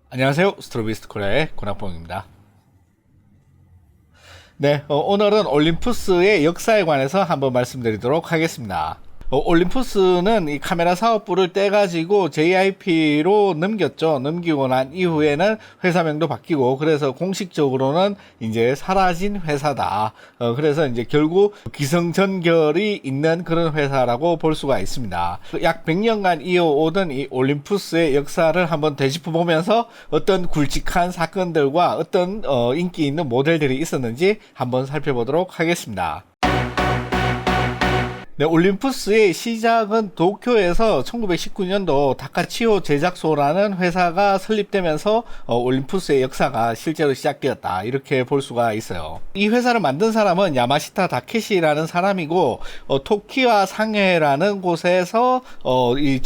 안녕하세요. 스트로비스트 코리아의 권학봉입니다. 네, 오늘은 올림푸스의 역사에 관해서 한번 말씀드리도록 하겠습니다. 올림푸스는 이 카메라 사업부를 떼가지고 JIP로 넘겼죠. 넘기고 난 이후에는 회사명도 바뀌고, 그래서 공식적으로는 이제 사라진 회사다. 그래서 이제 결국 기성전결이 있는 그런 회사라고 볼 수가 있습니다. 약 100년간 이어오던 이 올림푸스의 역사를 한번 되짚어보면서 어떤 굵직한 사건들과 어떤 인기 있는 모델들이 있었는지 한번 살펴보도록 하겠습니다. 네, 올림푸스의 시작은 도쿄에서 1919년도 다카치오 제작소라는 회사가 설립되면서 올림푸스의 역사가 실제로 시작되었다, 이렇게 볼 수가 있어요. 이 회사를 만든 사람은 야마시타 다케시라는 사람이고, 토키와 상해라는 곳에서 이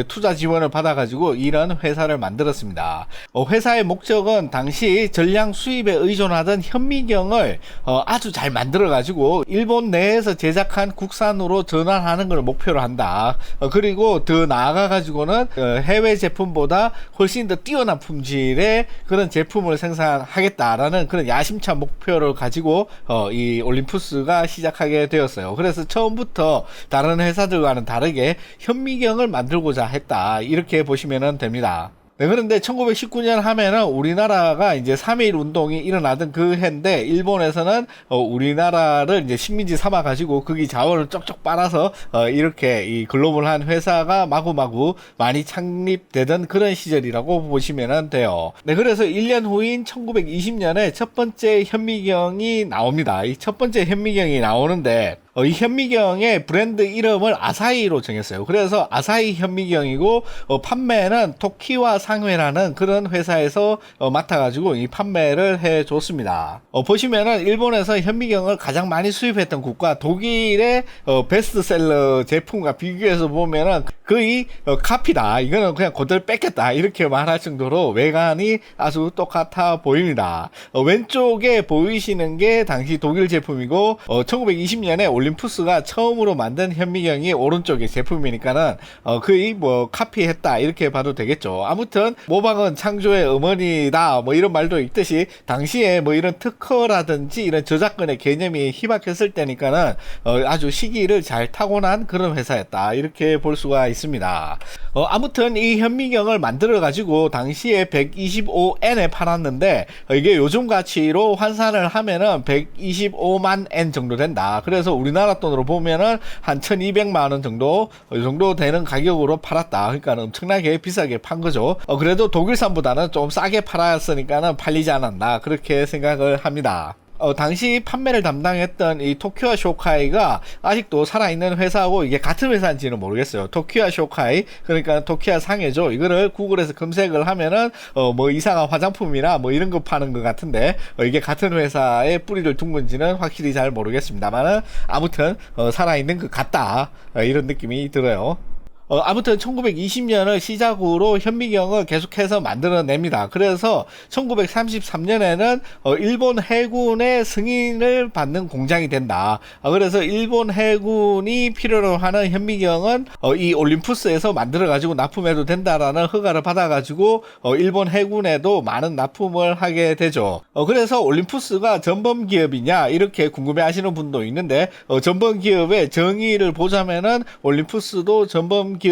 투자 지원을 받아가지고 이런 회사를 만들었습니다. 회사의 목적은 당시 전량 수입에 의존하던 현미경을 아주 잘 만들어가지고 일본 내에서 제작한 국산으로 전환하는 걸 목표로 한다. 그리고 더 나아가 가지고는 해외 제품보다 훨씬 더 뛰어난 품질의 그런 제품을 생산하겠다라는 그런 야심찬 목표를 가지고 이 올림푸스가 시작하게 되었어요. 그래서 처음부터 다른 회사들과는 다르게 현미경을 만들고자 했다, 이렇게 보시면 됩니다. 네, 그런데 1919년 하면은 우리나라가 이제 3.1 운동이 일어나던 그 해인데, 일본에서는 우리나라를 이제 식민지 삼아 가지고 거기 자원을 쪽쪽 빨아서 이렇게 이 글로벌한 회사가 마구마구 많이 창립되던 그런 시절이라고 보시면 돼요. 네, 그래서 1년 후인 1920년에 첫 번째 현미경이 나옵니다. 이 첫 번째 현미경이 나오는데 이 현미경의 브랜드 이름을 아사히로 정했어요. 그래서 아사히 현미경이고, 판매는 토키와 상회라는 그런 회사에서 맡아가지고 이 판매를 해줬습니다. 보시면은 일본에서 현미경을 가장 많이 수입했던 국가 독일의 베스트셀러 제품과 비교해서 보면은 거의 카피다, 이거는 그냥 그대로 뺏겼다, 이렇게 말할 정도로 외관이 아주 똑같아 보입니다. 왼쪽에 보이시는 게 당시 독일 제품이고, 1920년에 올림푸스가 처음으로 만든 현미경이 오른쪽의 제품이니까는 거의 뭐 카피했다, 이렇게 봐도 되겠죠. 아무튼 모방은 창조의 어머니다, 뭐 이런 말도 있듯이 당시에 뭐 이런 특허라든지 이런 저작권의 개념이 희박했을 때니까는 아주 시기를 잘 타고난 그런 회사였다, 이렇게 볼 수가 있습니다. 아무튼 이 현미경을 만들어 가지고 당시에 125엔에 팔았는데, 이게 요즘 가치로 환산을 하면은 125만 엔 정도 된다. 그래서 우리나라 돈으로 보면은 한 1200만원 정도, 이 정도 되는 가격으로 팔았다. 그러니까 엄청나게 비싸게 판 거죠. 그래도 독일산보다는 좀 싸게 팔았으니까는 팔리지 않았나, 그렇게 생각을 합니다. 당시 판매를 담당했던 이 토키와 쇼카이가 아직도 살아있는 회사고, 이게 같은 회사인지는 모르겠어요. 토키와 쇼카이, 그러니까 토키와 상해죠. 이거를 구글에서 검색을 하면은 뭐 이상한 화장품이나 뭐 이런 거 파는 것 같은데, 이게 같은 회사에 뿌리를 둔 건지는 확실히 잘 모르겠습니다만은 아무튼 살아있는 것 같다, 이런 느낌이 들어요. 아무튼 1920년을 시작으로 현미경을 계속해서 만들어냅니다. 그래서 1933년에는 일본 해군의 승인을 받는 공장이 된다. 그래서 일본 해군이 필요로 하는 현미경은 이 올림푸스에서 만들어가지고 납품해도 된다라는 허가를 받아가지고 일본 해군에도 많은 납품을 하게 되죠. 그래서 올림푸스가 전범기업이냐, 이렇게 궁금해하시는 분도 있는데, 전범기업의 정의를 보자면은 올림푸스도 전범기업에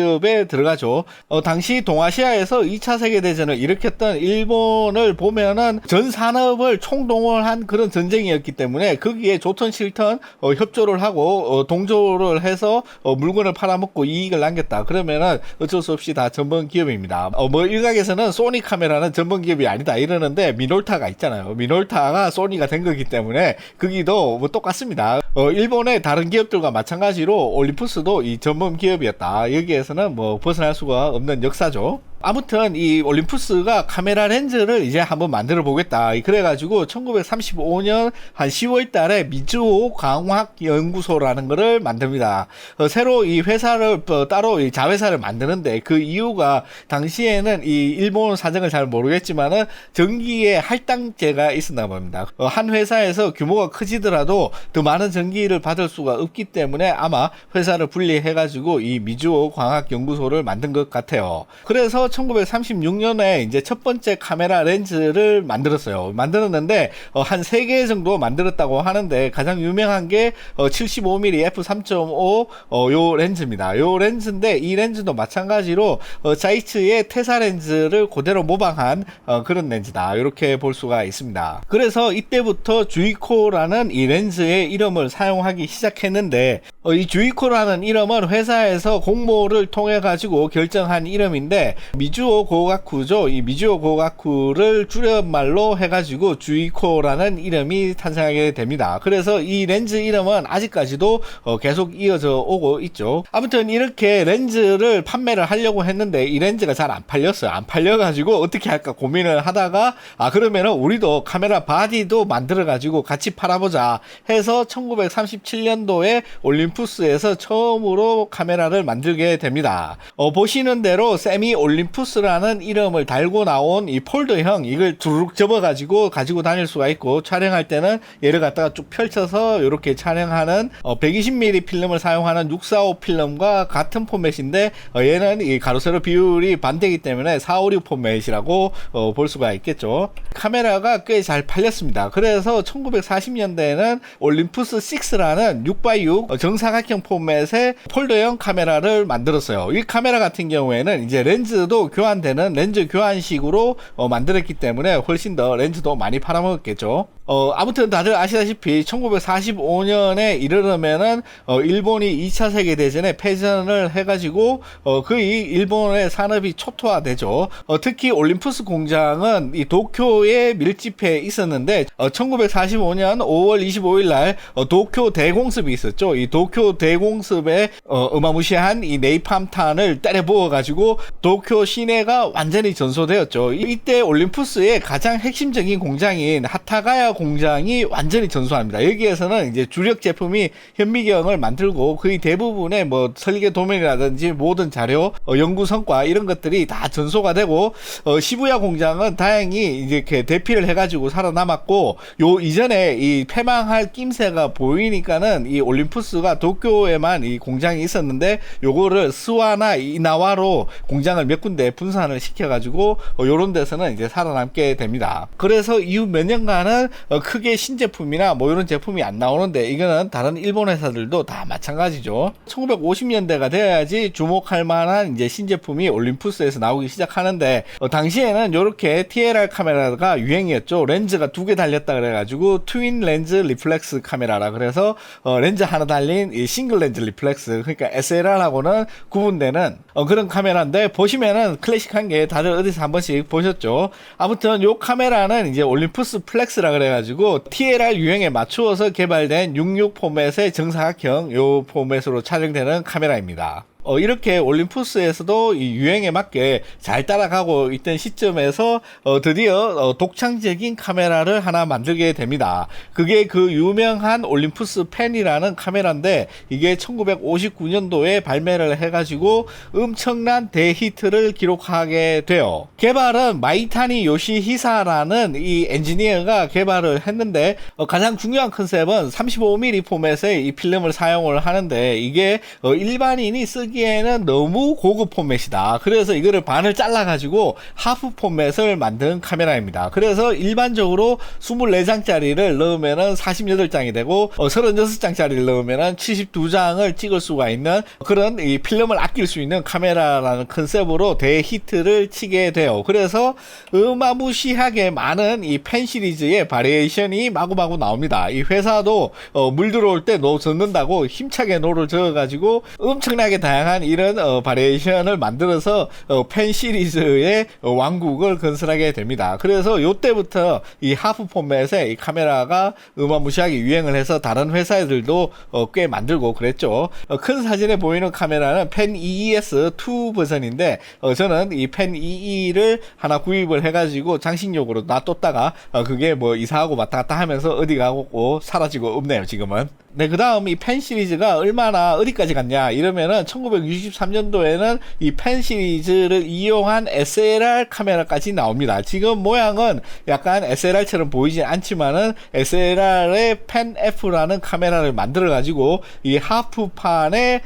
들어가죠. 당시 동아시아에서 2차 세계대전을 일으켰던 일본을 보면은 전 산업을 총동원한 그런 전쟁이었기 때문에 거기에 좋든 싫든 협조를 하고 동조를 해서 물건을 팔아먹고 이익을 남겼다. 그러면은 어쩔 수 없이 다 전범 기업입니다. 뭐 일각에서는 소니 카메라는 전범 기업이 아니다, 이러는데 미놀타가 있잖아요. 미놀타가 소니가 된 거기 때문에 거기도 뭐 똑같습니다. 일본의 다른 기업들과 마찬가지로 올림푸스도 이 전범 기업이었다. 여기에서는 뭐 벗어날 수가 없는 역사죠. 아무튼 이 올림푸스가 카메라 렌즈를 이제 한번 만들어 보겠다, 그래가지고 1935년 한 10월 달에 미즈오 광학연구소라는 거를 만듭니다. 새로 이 회사를 따로 이 자회사를 만드는데, 그 이유가 당시에는 이 일본 사정을 잘 모르겠지만은 전기에 할당제가 있었나 봅니다. 한 회사에서 규모가 커지더라도 더 많은 전기를 받을 수가 없기 때문에 아마 회사를 분리해가지고 이 미즈오 광학연구소를 만든 것 같아요. 그래서 1936년에 이제 첫 번째 카메라 렌즈를 만들었는데 한 3개 정도 만들었다고 하는데 가장 유명한 게 75mm f3.5 요 렌즈입니다. 요 렌즈인데 이 렌즈도 마찬가지로 자이츠의 테사 렌즈를 그대로 모방한 그런 렌즈다. 이렇게 볼 수가 있습니다. 그래서 이때부터 주이코라는 이 렌즈의 이름을 사용하기 시작했는데 이 주이코라는 이름은 회사에서 공모를 통해 가지고 결정한 이름인데 미주오 고가쿠죠. 이 미주오 고가쿠를 줄여말로 해가지고 주이코라는 이름이 탄생하게 됩니다. 그래서 이 렌즈 이름은 아직까지도 계속 이어져 오고 있죠. 아무튼 이렇게 렌즈를 판매를 하려고 했는데 이 렌즈가 잘 안 팔렸어요. 안 팔려가지고 어떻게 할까 고민을 하다가 그러면은 우리도 카메라 바디도 만들어 가지고 같이 팔아보자 해서 1937년도에 올림푸스에서 처음으로 카메라를 만들게 됩니다. 보시는 대로 세미 올림푸스라는 이름을 달고 나온 이 폴더형, 이걸 두룩 접어가지고 가지고 다닐 수가 있고, 촬영할 때는 얘를 갖다가 쭉 펼쳐서 이렇게 촬영하는 120mm 필름을 사용하는 645 필름과 같은 포맷인데 얘는 이 가로 세로 비율이 반대이기 때문에 456 포맷이라고 볼 수가 있겠죠. 카메라가 꽤 잘 팔렸습니다. 그래서 1940년대에는 올림푸스 6라는 6x6 정사각형 포맷의 폴더형 카메라를 만들었어요. 이 카메라 같은 경우에는 이제 렌즈도 교환되는 렌즈 교환식으로 만들었기 때문에 훨씬 더 렌즈도 많이 팔아먹었겠죠. 아무튼 다들 아시다시피 1945년에 이르려면은 일본이 2차 세계대전에 패전을 해가지고 거의 일본의 산업이 초토화되죠. 특히 올림푸스 공장은 이 도쿄에 밀집해 있었는데 1945년 5월 25일 날 도쿄 대공습이 있었죠. 이 도쿄 대공습에 어마무시한 이 네이팜탄을 때려 부어가지고 도쿄 시내가 완전히 전소되었죠. 이때 올림푸스의 가장 핵심적인 공장인 하타가야 공장이 완전히 전소합니다. 여기에서는 이제 주력 제품이 현미경을 만들고 거의 대부분의 뭐 설계 도면이라든지 모든 자료, 연구 성과 이런 것들이 다 전소가 되고 시부야 공장은 다행히 이렇게 대피를 해가지고 살아남았고, 요 이전에 이 폐망할 낌새가 보이니까는 이 올림푸스가 도쿄에만 이 공장이 있었는데 요거를 스와나 이나와로 공장을 몇 군데 분산을 시켜가지고 요런 데서는 이제 살아남게 됩니다. 그래서 이후 몇 년간은 크게 신제품이나 뭐 이런 제품이 안 나오는데 이거는 다른 일본 회사들도 다 마찬가지죠. 1950년대가 돼야지 주목할 만한 이제 신제품이 올림푸스에서 나오기 시작하는데 당시에는 이렇게 TLR 카메라가 유행이었죠. 렌즈가 2개 달렸다 그래가지고 트윈 렌즈 리플렉스 카메라라 그래서 렌즈 하나 달린 이 싱글 렌즈 리플렉스, 그러니까 SLR하고는 구분되는 그런 카메라인데 보시면은 클래식한 게 다들 어디서 한 번씩 보셨죠. 아무튼 요 카메라는 이제 올림푸스 플렉스라 그래가지고 TLR 유행에 맞추어서 개발된 66 포맷의 정사각형 요 포맷으로 촬영되는 카메라입니다. 이렇게 올림푸스에서도 이 유행에 맞게 잘 따라가고 있던 시점에서 드디어 독창적인 카메라를 하나 만들게 됩니다. 그게 그 유명한 올림푸스 펜이라는 카메라인데 이게 1959년도에 발매를 해가지고 엄청난 대히트를 기록하게 돼요. 개발은 마이타니 요시히사라는 이 엔지니어가 개발을 했는데 가장 중요한 컨셉은 35mm 포맷의 이 필름을 사용을 하는데 이게 일반인이 쓰기에는 너무 고급 포맷이다. 그래서 이거를 반을 잘라가지고 하프 포맷을 만든 카메라입니다. 그래서 일반적으로 24장짜리를 넣으면은 48장이 되고 36장짜리를 넣으면은 72장을 찍을 수가 있는 그런 이 필름을 아낄 수 있는 카메라라는 컨셉으로 대히트를 치게 돼요. 그래서 어마무시하게 많은 이 펜 시리즈의 바리에이션이 마구마구 나옵니다. 이 회사도 물 들어올 때 노 젓는다고 힘차게 노를 저어가지고 엄청나게 다양한 이런 바리에이션을 만들어서 펜 시리즈의 왕국을 건설하게 됩니다. 그래서 요때부터 이 하프 포맷의 이 카메라가 어마무시하게 유행을 해서 다른 회사들도 꽤 만들고 그랬죠. 큰 사진에 보이는 카메라는 펜 EES2 버전인데 저는 이 펜 EE를 하나 구입을 해가지고 장식용으로 놔뒀다가 그게 뭐 이사하고 왔다 갔다 하면서 어디 가고 사라지고 없네요 지금은. 네, 그 다음 이 펜 시리즈가 얼마나 어디까지 갔냐 이러면은 1963년도에는 이 펜 시리즈를 이용한 SLR 카메라까지 나옵니다. 지금 모양은 약간 SLR처럼 보이진 않지만은 SLR의 펜 F라는 카메라를 만들어 가지고 이 하프판의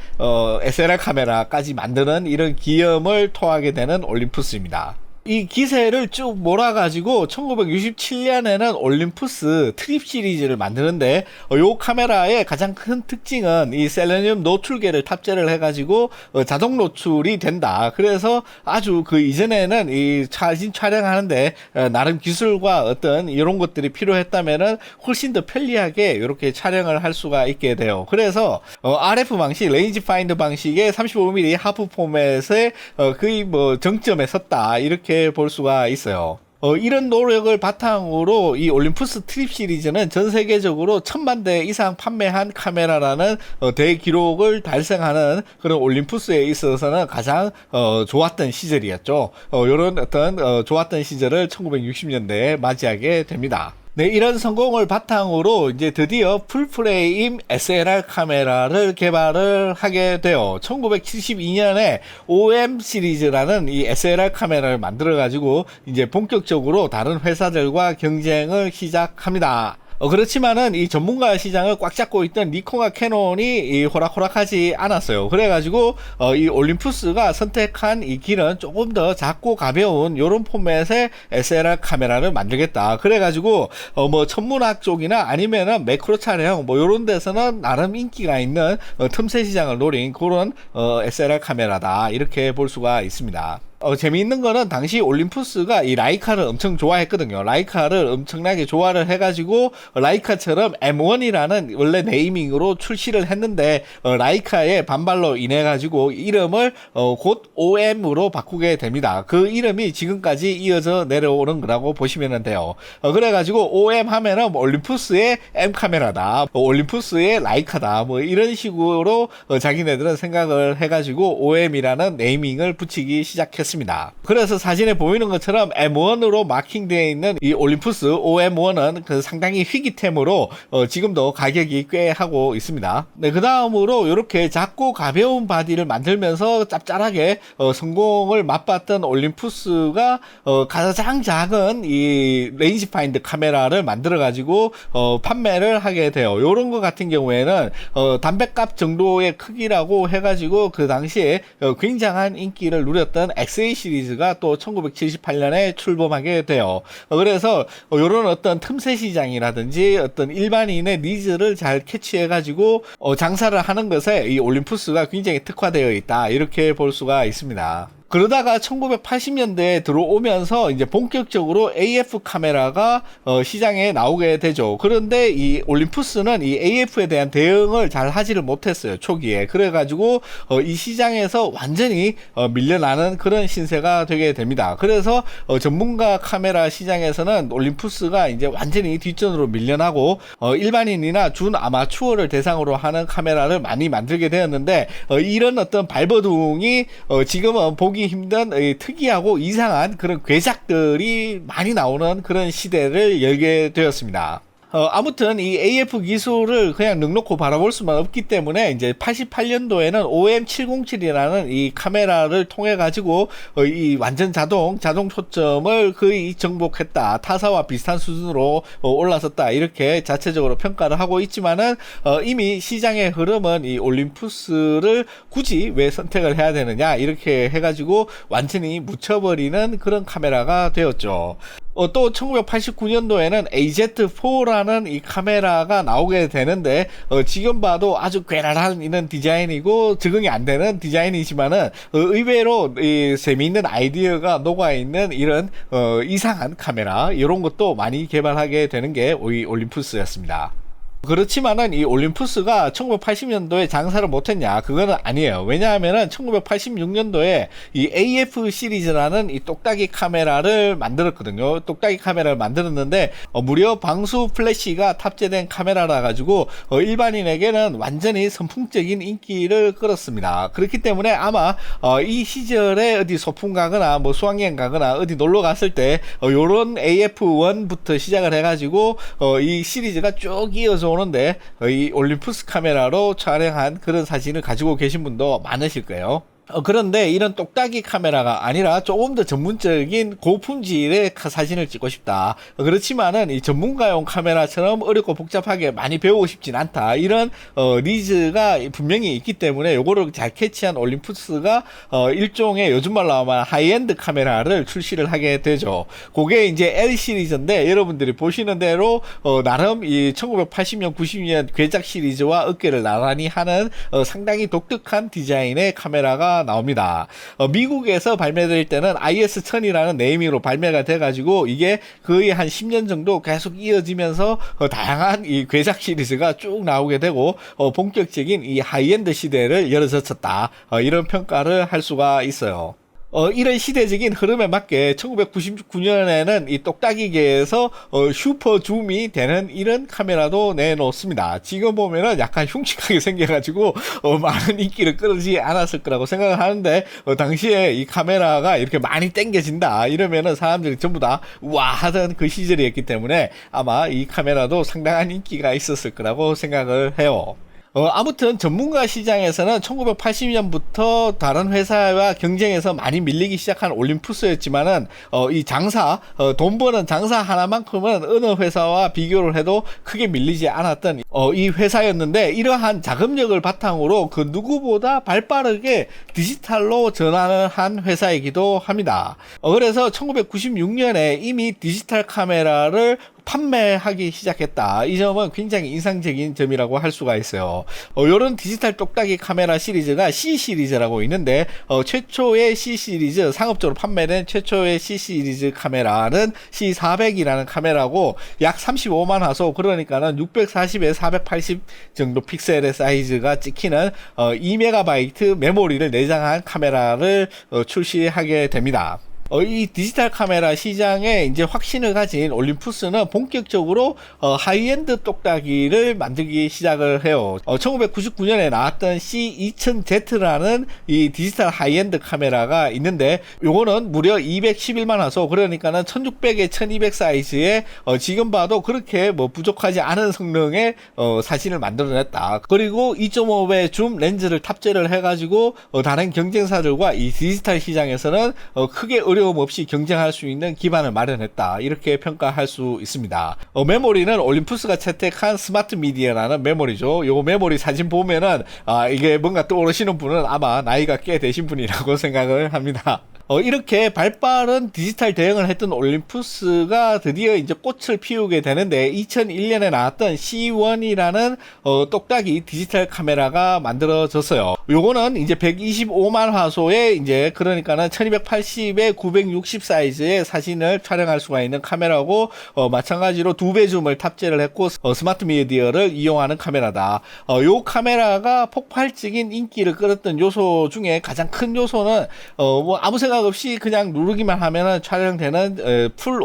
SLR 카메라까지 만드는 이런 기염을 토하게 되는 올림푸스입니다. 이 기세를 쭉 몰아가지고 1967년에는 올림푸스 트립 시리즈를 만드는데 요 카메라의 가장 큰 특징은 이 셀레늄 노출계를 탑재를 해가지고 자동 노출이 된다. 그래서 아주 그 이전에는 이 사진 촬영하는데 나름 기술과 어떤 이런 것들이 필요했다면은 훨씬 더 편리하게 이렇게 촬영을 할 수가 있게 돼요. 그래서 RF 방식, 레인지 파인더 방식의 35mm 하프 포맷의 거의 뭐 정점에 섰다 이렇게 볼 수가 있어요. 이런 노력을 바탕으로 이 올림푸스 트립 시리즈는 전 세계적으로 1000만 대 이상 판매한 카메라라는 대기록을 달성하는 그런 올림푸스에 있어서는 가장 좋았던 시절이었죠. 이런 어떤 좋았던 시절을 1960년대에 맞이하게 됩니다. 네, 이런 성공을 바탕으로 이제 드디어 풀프레임 SLR 카메라를 개발을 하게 돼요. 1972년에 OM 시리즈라는 이 SLR 카메라를 만들어 가지고 이제 본격적으로 다른 회사들과 경쟁을 시작합니다. 그렇지만은 이 전문가 시장을 꽉 잡고 있던 니콘과 캐논이 호락호락하지 않았어요. 그래가지고 이 올림푸스가 선택한 이 길은 조금 더 작고 가벼운 요런 포맷의 SLR 카메라를 만들겠다. 그래가지고 뭐 천문학 쪽이나 아니면은 매크로 촬영 뭐 요런 데서는 나름 인기가 있는 틈새 시장을 노린 그런 SLR 카메라다 이렇게 볼 수가 있습니다. 재미있는 거는 당시 올림푸스가 이 라이카를 엄청 좋아했거든요. 라이카를 엄청나게 좋아를 해가지고 라이카처럼 M1이라는 원래 네이밍으로 출시를 했는데 라이카의 반발로 인해 가지고 이름을 곧 OM으로 바꾸게 됩니다. 그 이름이 지금까지 이어져 내려오는 거라고 보시면 돼요. 그래가지고 OM 하면은 뭐 올림푸스의 M 카메라다, 올림푸스의 라이카다, 뭐 이런 식으로 자기네들은 생각을 해가지고 OM이라는 네이밍을 붙이기 시작했습니다. 그래서 사진에 보이는 것처럼 M1으로 마킹되어 있는 이 올림푸스 OM1은 그 상당히 희귀템으로 지금도 가격이 꽤 하고 있습니다. 네, 그 다음으로 이렇게 작고 가벼운 바디를 만들면서 짭짤하게 성공을 맛봤던 올림푸스가 가장 작은 이 레인지 파인더 카메라를 만들어 가지고 판매를 하게 돼요. 요런 거 같은 경우에는 담배값 정도의 크기라고 해가지고 그 당시에 굉장한 인기를 누렸던 XA 시리즈가 또 1978년에 출범하게 돼요. 그래서 이런 어떤 틈새 시장이라든지 어떤 일반인의 니즈를 잘 캐치해가지고 장사를 하는 것에 이 올림푸스가 굉장히 특화되어 있다 이렇게 볼 수가 있습니다. 그러다가 1980년대에 들어오면서 이제 본격적으로 AF 카메라가 시장에 나오게 되죠. 그런데 이 올림푸스는 이 AF에 대한 대응을 잘 하지를 못했어요, 초기에. 그래가지고 이 시장에서 완전히 밀려나는 그런 신세가 되게 됩니다. 그래서 전문가 카메라 시장에서는 올림푸스가 이제 완전히 뒷전으로 밀려나고 일반인이나 준 아마추어를 대상으로 하는 카메라를 많이 만들게 되었는데 이런 어떤 발버둥이 지금은 보기 힘든 특이하고 이상한 그런 괴작들이 많이 나오는 그런 시대를 열게 되었습니다. 아무튼 이 AF 기술을 그냥 넉넉히 바라볼 수만 없기 때문에 이제 88년도에는 OM707이라는 이 카메라를 통해 가지고 이 완전 자동 초점을 거의 정복했다. 타사와 비슷한 수준으로 올라섰다. 이렇게 자체적으로 평가를 하고 있지만은 이미 시장의 흐름은 이 올림푸스를 굳이 왜 선택을 해야 되느냐 이렇게 해가지고 완전히 묻혀버리는 그런 카메라가 되었죠. 또 1989년도에는 AZ4라는 이 카메라가 나오게 되는데 지금 봐도 아주 괴랄한 이런 디자인이고 적응이 안 되는 디자인이지만은 의외로 이 재미있는 아이디어가 녹아있는 이런 이상한 카메라 이런 것도 많이 개발하게 되는 게 올림푸스였습니다. 그렇지만은 이 올림푸스가 1980년도에 장사를 못했냐? 그거는 아니에요. 왜냐하면은 1986년도에 이 AF 시리즈라는 이 똑딱이 카메라를 만들었거든요. 똑딱이 카메라를 만들었는데 무려 방수 플래시가 탑재된 카메라라 가지고 일반인에게는 완전히 선풍적인 인기를 끌었습니다. 그렇기 때문에 아마 이 시절에 어디 소풍 가거나 뭐 수학여행 가거나 어디 놀러 갔을 때 요런 AF1부터 시작을 해가지고 이 시리즈가 쭉 이어져 나오는데 이 올림푸스 카메라로 촬영한 그런 사진을 가지고 계신 분도 많으실 거예요. 그런데 이런 똑딱이 카메라가 아니라 조금 더 전문적인 고품질의 사진을 찍고 싶다. 그렇지만은 이 전문가용 카메라처럼 어렵고 복잡하게 많이 배우고 싶진 않다. 이런 니즈가 분명히 있기 때문에 요거를 잘 캐치한 올림푸스가 일종의 요즘 말로 하면 하이엔드 카메라를 출시를 하게 되죠. 그게 이제 L 시리즈인데 여러분들이 보시는 대로 나름 이 1980년 90년 괴작 시리즈와 어깨를 나란히 하는 상당히 독특한 디자인의 카메라가 나옵니다. 미국에서 발매될 때는 IS-1000이라는 네이밍으로 발매가 돼가지고 이게 거의 한 10년 정도 계속 이어지면서 다양한 이 괴작 시리즈가 쭉 나오게 되고 본격적인 이 하이엔드 시대를 열어젖혔다. 이런 평가를 할 수가 있어요. 이런 시대적인 흐름에 맞게 1999년에는 이 똑딱이계에서 슈퍼 줌이 되는 이런 카메라도 내놓습니다. 지금 보면은 약간 흉측하게 생겨가지고 많은 인기를 끌지 않았을 거라고 생각을 하는데 당시에 이 카메라가 이렇게 많이 땡겨진다 이러면은 사람들이 전부 다 우와 하던 그 시절이었기 때문에 아마 이 카메라도 상당한 인기가 있었을 거라고 생각을 해요. 아무튼 전문가 시장에서는 1980년부터 다른 회사와 경쟁해서 많이 밀리기 시작한 올림푸스였지만은 이 장사, 돈 버는 장사 하나만큼은 어느 회사와 비교를 해도 크게 밀리지 않았던 이 회사였는데 이러한 자금력을 바탕으로 그 누구보다 발빠르게 디지털로 전환을 한 회사이기도 합니다. 그래서 1996년에 이미 디지털 카메라를 판매하기 시작했다. 이 점은 굉장히 인상적인 점이라고 할 수가 있어요. 이런 디지털 똑딱이 카메라 시리즈가 C 시리즈라고 있는데 최초의 C 시리즈, 상업적으로 판매된 최초의 C 시리즈 카메라는 C400이라는 카메라고 약 35만 화소, 그러니까는 640에 480 정도 픽셀의 사이즈가 찍히는 2MB 메모리를 내장한 카메라를 출시하게 됩니다. 이 디지털 카메라 시장에 이제 확신을 가진 올림푸스는 본격적으로 하이엔드 똑딱이를 만들기 시작을 해요. 1999년에 나왔던 C2000Z라는 이 디지털 하이엔드 카메라가 있는데 요거는 무려 211만 화소, 그러니까는 1600에 1200 사이즈에 지금 봐도 그렇게 뭐 부족하지 않은 성능의 사진을 만들어냈다. 그리고 2.5배 줌 렌즈를 탑재를 해가지고 다른 경쟁사들과 이 디지털 시장에서는 크게 어려움 없이 경쟁할 수 있는 기반을 마련했다. 이렇게 평가할 수 있습니다. 메모리는 올림푸스가 채택한 스마트 미디어라는 메모리죠. 요 메모리 사진 보면은 이게 뭔가 떠오르시는 분은 아마 나이가 꽤 되신 분이라고 생각을 합니다. 이렇게 발빠른 디지털 대응을 했던 올림푸스가 드디어 이제 꽃을 피우게 되는데 2001년에 나왔던 C1이라는 똑딱이 디지털 카메라가 만들어졌어요. 요거는 이제 125만 화소의 이제 그러니까는 1280에 960 사이즈의 사진을 촬영할 수가 있는 카메라고 마찬가지로 2배 줌을 탑재를 했고 스마트 미디어를 이용하는 카메라다. 요 카메라가 폭발적인 인기를 끌었던 요소 중에 가장 큰 요소는 뭐 아무 생각 없이 그냥 누르기만 하면은 촬영되는 풀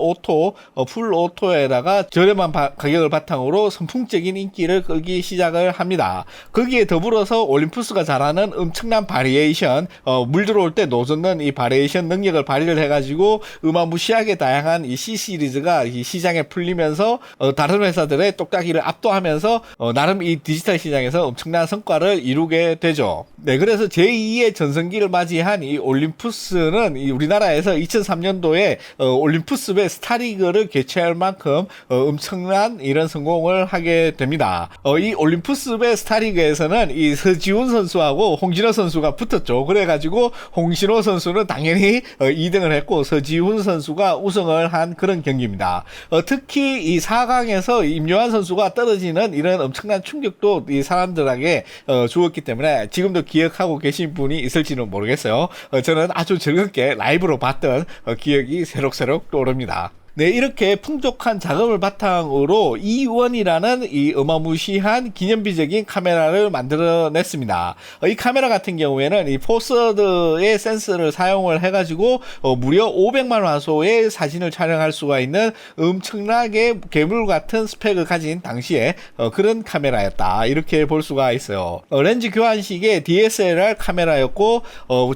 오토에다가 저렴한 가격을 바탕으로 선풍적인 인기를 끌기 시작을 합니다. 거기에 더불어서 올림푸스가 잘하는 엄청난 바리에이션, 물 들어올 때 노젓는 이 바리에이션 능력을 발휘를 해가지고 어마무시하게 다양한 이 C 시리즈가 이 시장에 풀리면서 다른 회사들의 똑딱이를 압도하면서 나름 이 디지털 시장에서 엄청난 성과를 이루게 되죠. 네, 그래서 제2의 전성기를 맞이한 이 올림푸스는 이 우리나라에서 2003년도에 올림푸스배 스타리그를 개최할 만큼 엄청난 이런 성공을 하게 됩니다. 이 올림푸스배 스타리그에서는 이 서지훈 선수하고 홍진호 선수가 붙었죠. 그래가지고 홍진호 선수는 당연히 2등을 했고 서지훈 선수가 우승을 한 그런 경기입니다. 특히 이 4강에서 임요한 선수가 떨어지는 이런 엄청난 충격도 이 사람들에게 주었기 때문에 지금도 기억하고 계신 분이 있을지는 모르겠어요. 저는 아주 즐겁게 라이브로 봤던 기억이 새록새록 떠오릅니다. 네, 이렇게 풍족한 자금을 바탕으로 E1이라는 이 어마무시한 기념비적인 카메라를 만들어냈습니다. 이 카메라 같은 경우에는 이 포서드의 센서를 사용을 해가지고 무려 500만 화소의 사진을 촬영할 수가 있는 엄청나게 괴물 같은 스펙을 가진 당시에 그런 카메라였다. 이렇게 볼 수가 있어요. 렌즈 교환식의 DSLR 카메라였고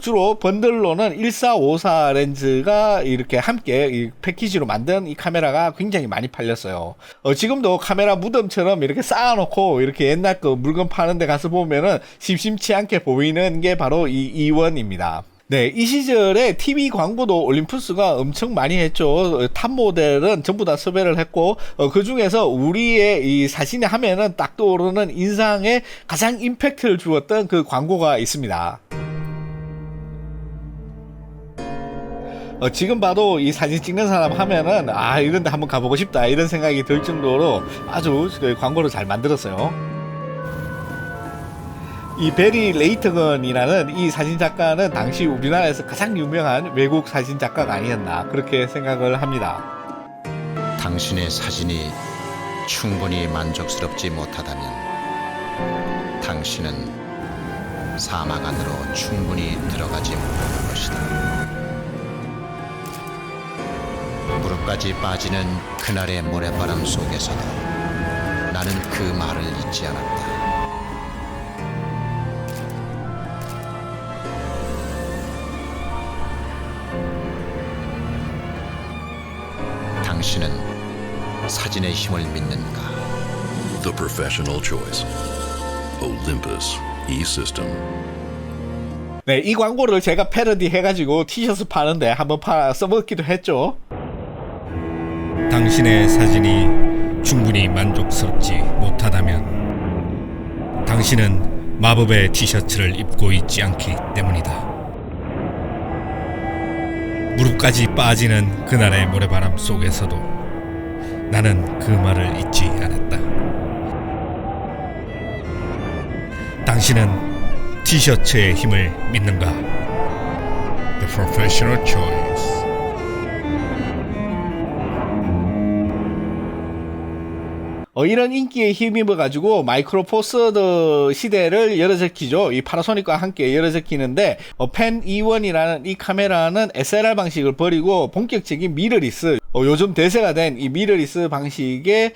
주로 번들로는 1454 렌즈가 이렇게 함께 이 패키지로 만들어졌습니다. 만든 이 카메라가 굉장히 많이 팔렸어요. 지금도 카메라 무덤처럼 이렇게 쌓아놓고 이렇게 옛날 그 물건 파는 데 가서 보면은 심심치 않게 보이는 게 바로 이 E1입니다. 네, 이 시절에 TV 광고도 올림푸스가 엄청 많이 했죠. 탑 모델은 전부 다 섭외를 했고, 그 중에서 우리의 이 사진에 하면은 딱 떠오르는 인상에 가장 임팩트를 주었던 그 광고가 있습니다. 지금 봐도 이 사진 찍는 사람 하면은 이런데 한번 가보고 싶다 이런 생각이 들 정도로 아주 광고를 잘 만들었어요. 이 베리 레이트건이라는 이 사진 작가는 당시 우리나라에서 가장 유명한 외국 사진 작가가 아니었나 그렇게 생각을 합니다. 당신의 사진이 충분히 만족스럽지 못하다면 당신은 사막 안으로 충분히 들어가지 못하는 것이다. 무릎까지 빠지는 그날의 모래바람 속에서도 나는 그 말을 잊지 않았다. 당신은 사진의 힘을 믿는가? The professional choice. Olympus E-System. 네, 이 광고를 제가 패러디 해가지고 티셔츠 파는데 한번 써먹기도 했죠. 당신의 사진이 충분히 만족스럽지 못하다면 당신은 마법의 티셔츠를 입고 있지 않기 때문이다. 무릎까지 빠지는 그날의 모래바람 속에서도 나는 그 말을 잊지 않았다. 당신은 티셔츠의 힘을 믿는가? The professional choice. 이런 인기에 힘입어가지고 마이크로 포서드 시대를 열어제끼죠. 이 파나소닉과 함께 열어제끼는데 펜 E1이라는 이 카메라는 SLR 방식을 버리고 본격적인 미러리스, 요즘 대세가 된 이 미러리스 방식의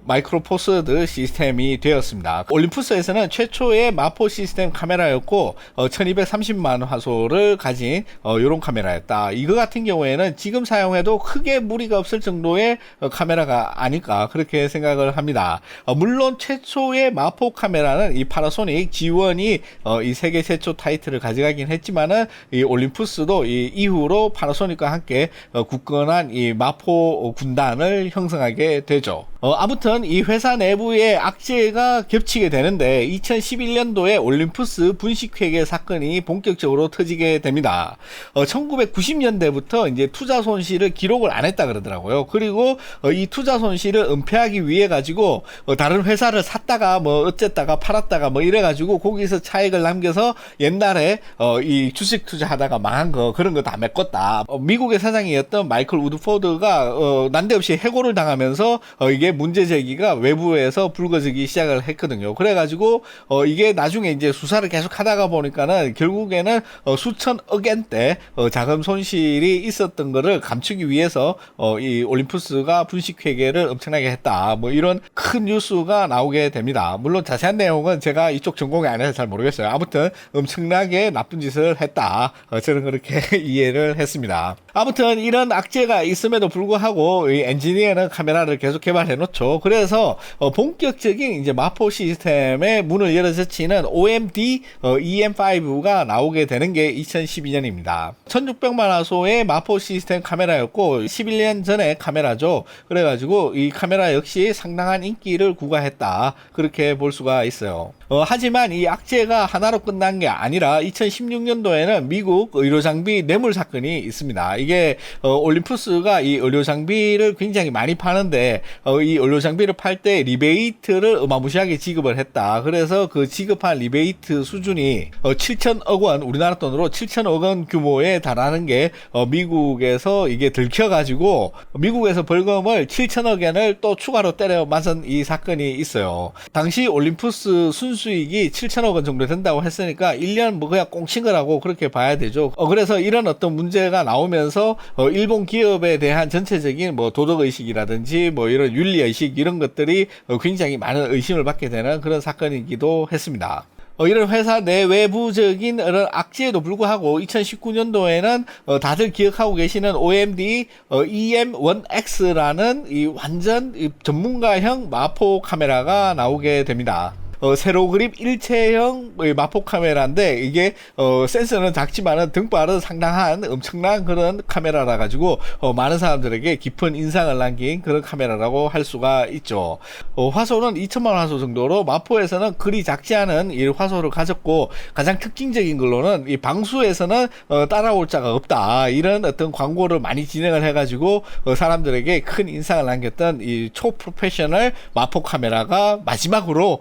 마이크로 포서드 시스템이 되었습니다. 올림푸스에서는 최초의 마포 시스템 카메라였고 1230만 화소를 가진 이런 카메라였다. 이거 같은 경우에는 지금 사용해도 크게 무리가 없을 정도의 카메라가 아닐까 그렇게 생각을 합니다. 물론 최초의 마포 카메라는 이 파나소닉 G1이 이 세계 최초 타이틀을 가져가긴 했지만은 이 올림푸스도 이 이후로 파나소닉과 함께 굳건한 이 마포 군단을 형성하게 되죠. 아무튼 이 회사 내부의 악재가 겹치게 되는데 2011년도에 올림푸스 분식회계 사건이 본격적으로 터지게 됩니다. 1990년대부터 이제 투자 손실을 기록을 안 했다 그러더라고요. 그리고 이 투자 손실을 은폐하기 위해 가지고 다른 회사를 샀다가 뭐 어쨌다가 팔았다가 뭐 이래 가지고 거기서 차익을 남겨서 옛날에 이 주식 투자하다가 망한 거 그런 거 다 메꿨다. 미국의 사장이었던 마이클 우드포드가 난데없이 해고를 당하면서 이게 문제 제기가 외부에서 불거지기 시작을 했거든요. 그래가지고 이게 나중에 이제 수사를 계속 하다가 보니까는 결국에는 수천억 엔대 자금 손실이 있었던 거를 감추기 위해서 이 올림푸스가 분식회계를 엄청나게 했다. 뭐 이런 큰 뉴스가 나오게 됩니다. 물론 자세한 내용은 제가 이쪽 전공이 아니라서 잘 모르겠어요. 아무튼 엄청나게 나쁜 짓을 했다. 저는 그렇게 이해를 했습니다. 아무튼 이런 악재가 있음에도 불구하고 이 엔지니어는 카메라를 계속 개발해 놓죠. 그래서 본격적인 이제 마포 시스템의 문을 열어젖히는 OMD EM5가 나오게 되는 게 2012년입니다. 1600만 화소의 마포 시스템 카메라였고 11년 전의 카메라죠. 그래가지고 이 카메라 역시 상당한 인기를 구가했다. 그렇게 볼 수가 있어요. 하지만 이 악재가 하나로 끝난 게 아니라 2016년도에는 미국 의료장비 뇌물 사건이 있습니다. 이게 올림푸스가 이 의료장비를 굉장히 많이 파는데 이 의료장비를 팔 때 리베이트를 어마무시하게 지급을 했다. 그래서 그 지급한 리베이트 수준이 7천억 원, 우리나라 돈으로 7천억 원 규모에 달하는 게 미국에서 이게 들켜가지고 미국에서 벌금을 7천억 엔을 또 추가로 때려 맞은 이 사건이 있어요. 당시 올림푸스 순수익이 7천억 원 정도 된다고 했으니까 1년 뭐 그냥 꽁친 거라고 그렇게 봐야 되죠. 그래서 이런 어떤 문제가 나오면서 일본 기업에 대한 전체적인 뭐 도덕의식이라든지 뭐 이런 윤리의식 이런 것들이 굉장히 많은 의심을 받게 되는 그런 사건이기도 했습니다. 이런 회사 내외부적인 이런 악재에도 불구하고 2019년도에는 다들 기억하고 계시는 OMD EM1X라는 이 완전 전문가형 마포 카메라가 나오게 됩니다. 세로 그립 일체형 마포 카메라인데 이게 센서는 작지만은 등발은 상당한 엄청난 그런 카메라라 가지고 많은 사람들에게 깊은 인상을 남긴 그런 카메라라고 할 수가 있죠. 화소는 2000만 화소 정도로 마포에서는 그리 작지 않은 이 화소를 가졌고 가장 특징적인 걸로는 이 방수에서는 따라올 자가 없다 이런 어떤 광고를 많이 진행을 해가지고 사람들에게 큰 인상을 남겼던 이 초프로페셔널 마포 카메라가 마지막으로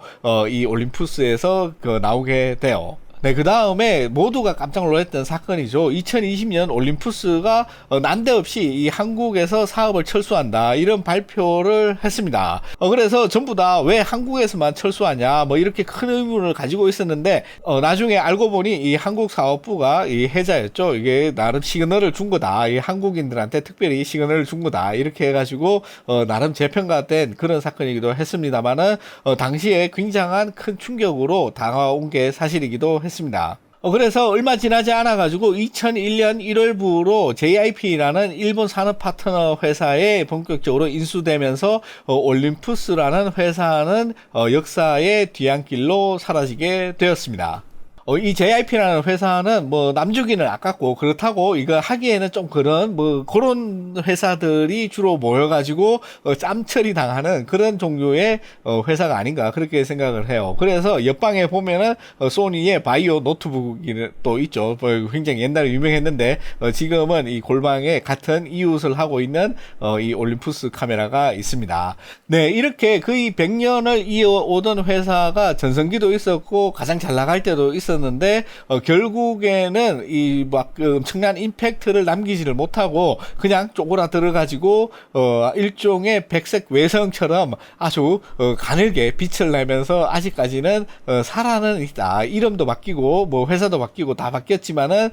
이 올림푸스에서 나오게 돼요. 네, 그 다음에 모두가 깜짝 놀랐던 사건이죠. 2020년 올림푸스가 난데없이 이 한국에서 사업을 철수한다 이런 발표를 했습니다. 그래서 전부 다 왜 한국에서만 철수하냐 뭐 이렇게 큰 의문을 가지고 있었는데 나중에 알고 보니 이 한국 사업부가 이 해자였죠. 이게 나름 시그널을 준 거다. 이 한국인들한테 특별히 시그널을 준 거다. 이렇게 해가지고 나름 재평가된 그런 사건이기도 했습니다만은 당시에 굉장한 큰 충격으로 다가온 게 사실이기도 했습니다. 그래서 얼마 지나지 않아 가지고 2001년 1월부로 JIP라는 일본 산업 파트너 회사에 본격적으로 인수되면서 올림푸스라는 회사는 역사의 뒤안길로 사라지게 되었습니다. 이 JIP라는 회사는 뭐 남주기는 아깝고 그렇다고 이거 하기에는 좀 그런 회사들이 주로 모여가지고 짬처리 당하는 그런 종류의 회사가 아닌가 그렇게 생각을 해요. 그래서 옆방에 보면은 소니의 바이오 노트북이 또 있죠. 굉장히 옛날에 유명했는데 지금은 이 골방에 같은 이웃을 하고 있는 이 올림푸스 카메라가 있습니다. 네, 이렇게 거의 100년을 이어오던 회사가 전성기도 있었고 가장 잘 나갈 때도 있었는데 결국에는 이 엄청난 임팩트를 남기지를 못하고 그냥 쪼그라들어 가지고 일종의 백색 외성처럼 아주 가늘게 빛을 내면서 아직까지는 살아는 있다. 이름도 바뀌고 뭐 회사도 바뀌고 다 바뀌었지만은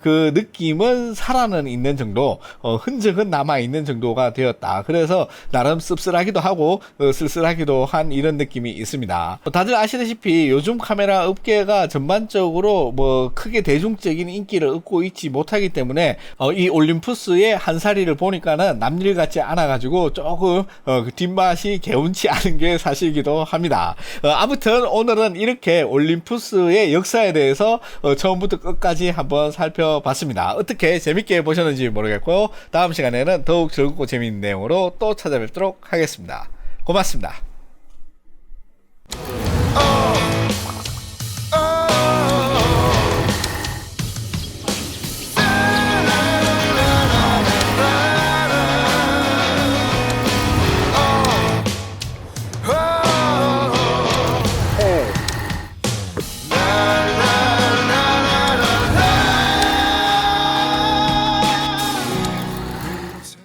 그 느낌은 살아는 있는 정도, 흔적은 남아 있는 정도가 되었다. 그래서 나름 씁쓸하기도 하고 쓸쓸하기도 한 이런 느낌이 있습니다. 다들 아시다시피 요즘 카메라 업계가 전반적으로 뭐 크게 대중적인 인기를 얻고 있지 못하기 때문에 이 올림푸스의 한사리를 보니까는 남일 같지 않아 가지고 조금 그 뒷맛이 개운치 않은 게 사실이기도 합니다. 아무튼 오늘은 이렇게 올림푸스의 역사에 대해서 처음부터 끝까지 한번 살펴봤습니다. 어떻게 재밌게 보셨는지 모르겠고요. 다음 시간에는 더욱 즐겁고 재미있는 내용으로 또 찾아뵙도록 하겠습니다. 고맙습니다.